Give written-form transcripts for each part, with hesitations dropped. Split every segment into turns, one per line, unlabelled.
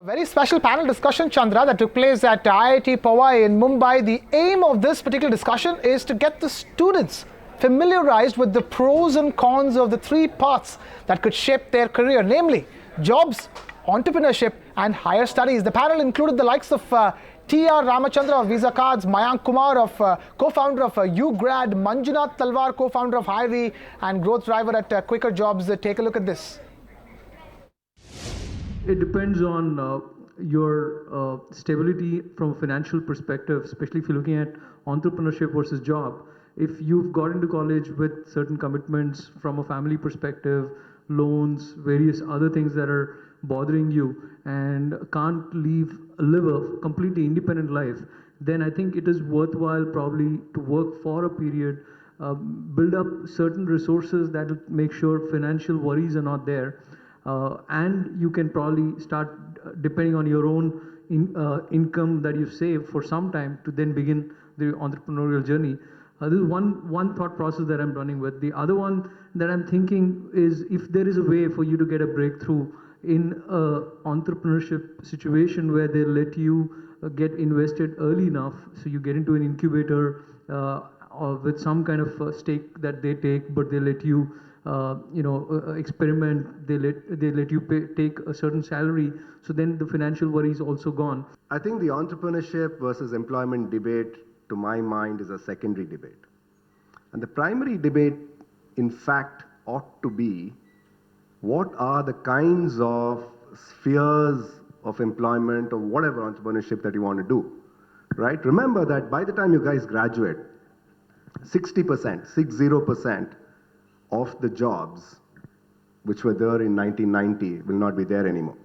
Very special panel discussion, Chandra, that took place at IIT Powai in Mumbai. The aim of this particular discussion is to get the students familiarized with the pros and cons of the three paths that could shape their career, namely jobs, entrepreneurship and higher studies. The panel included the likes of TR Ramachandran of Visa Cards, Mayank Kumar, co-founder of UpGrad, Manjunath Talwar, co-founder of Highway and growth driver at Quikr Jobs. Take a look at this.
It depends on your stability from a financial perspective, especially if you're looking at entrepreneurship versus job. If you've got into college with certain commitments from a family perspective, loans, various other things that are bothering you and can't live a completely independent life, then I think it is worthwhile probably to work for a period, build up certain resources that will make sure financial worries are not there. And you can probably start depending on your own income that you've saved for some time to then begin the entrepreneurial journey. This is one thought process that I'm running with. The other one that I'm thinking is if there is a way for you to get a breakthrough in an entrepreneurship situation where they let you get invested early enough, so you get into an incubator or with some kind of stake that they take, but they let you experiment, they let you take a certain salary, so then the financial worry is also gone.
I think the entrepreneurship versus employment debate, to my mind, is a secondary debate. And the primary debate, in fact, ought to be what are the kinds of spheres of employment or whatever entrepreneurship that you want to do, right? Remember that by the time you guys graduate, 60% of the jobs which were there in 1990 will not be there anymore.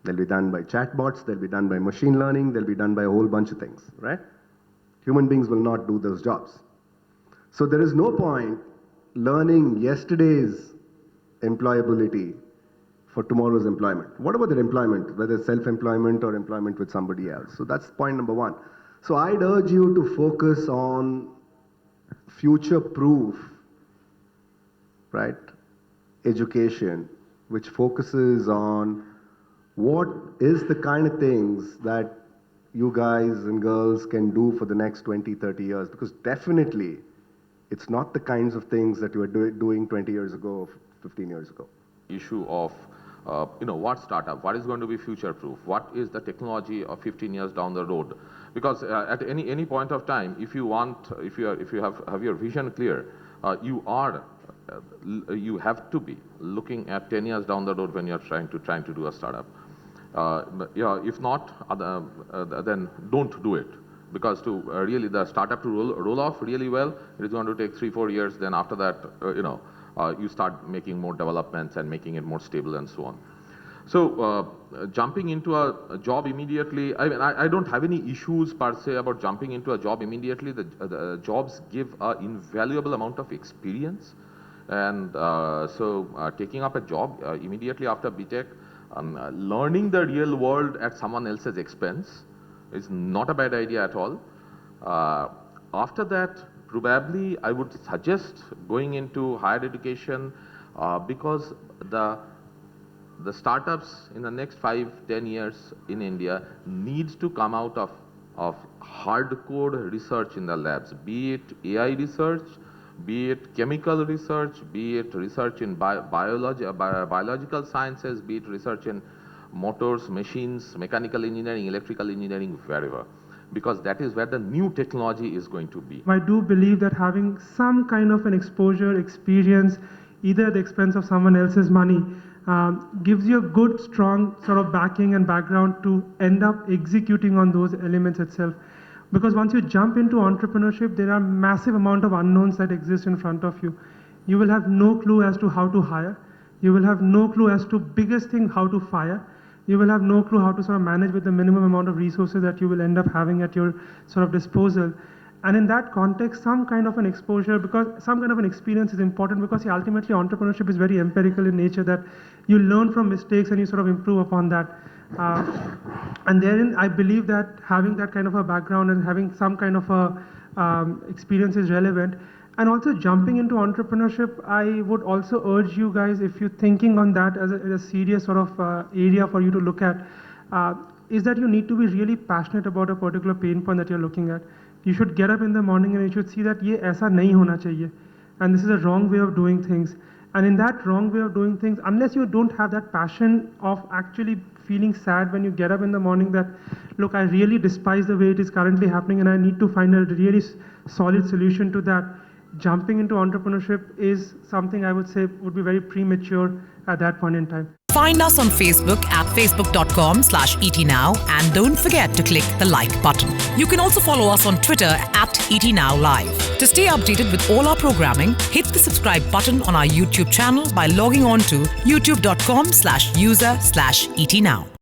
They'll be done by chatbots, they'll be done by machine learning, they'll be done by a whole bunch of things, right? Human beings will not do those jobs. So there is no point learning yesterday's employability for tomorrow's employment. What about that employment, whether it's self-employment or employment with somebody else? So that's point number one. So I'd urge you to focus on future-proof, right, education, which focuses on what is the kind of things that you guys and girls can do for the next 20, 30 years, because definitely it's not the kinds of things that you were doing 20 years ago, 15 years ago.
Issue of, what startup, what is going to be future-proof, what is the technology of 15 years down the road? Because at any point of time, if you have your vision clear, you have to be looking at 10 years down the road when you're trying to do a startup. If not, then don't do it, because to really the startup to roll off really well, it is going to take 3-4 years. Then after that, you start making more developments and making it more stable and so on. So jumping into a job immediately, I don't have any issues per se about jumping into a job immediately. The jobs give an invaluable amount of experience, and so taking up a job immediately after BTech, learning the real world at someone else's expense is not a bad idea at all. After that, probably I would suggest going into higher education, because the startups in the next 5-10 years in India needs to come out of hardcore research in the labs, be it AI research, be it chemical research, be it research in biological sciences, be it research in motors, machines, mechanical engineering, electrical engineering, wherever. Because that is where the new technology is going to be.
I do believe that having some kind of an exposure, experience, either at the expense of someone else's money, gives you a good, strong sort of backing and background to end up executing on those elements itself. Because once you jump into entrepreneurship, there are massive amount of unknowns that exist in front of you. You will have no clue as to how to hire. You will have no clue as to biggest thing, how to fire. You will have no clue how to sort of manage with the minimum amount of resources that you will end up having at your sort of disposal. And in that context, some kind of an exposure, because some kind of an experience is important, because ultimately entrepreneurship is very empirical in nature, that you learn from mistakes and you sort of improve upon that. And therein, I believe that having that kind of a background and having some kind of a experience is relevant. And also jumping into entrepreneurship, I would also urge you guys, if you're thinking on that as a serious sort of area for you to look at, is that you need to be really passionate about a particular pain point that you're looking at. You should get up in the morning and you should see that ये ऐसा नहीं होना चाहिए, and this is a wrong way of doing things. And in that wrong way of doing things, unless you don't have that passion of actually feeling sad when you get up in the morning that, look, I really despise the way it is currently happening and I need to find a really solid solution to that, jumping into entrepreneurship is something I would say would be very premature at that point in time.
Find us on Facebook at facebook.com/etnow and don't forget to click the like button. You can also follow us on Twitter at etnowlive. To stay updated with all our programming, hit the subscribe button on our YouTube channel by logging on to youtube.com/user/etnow.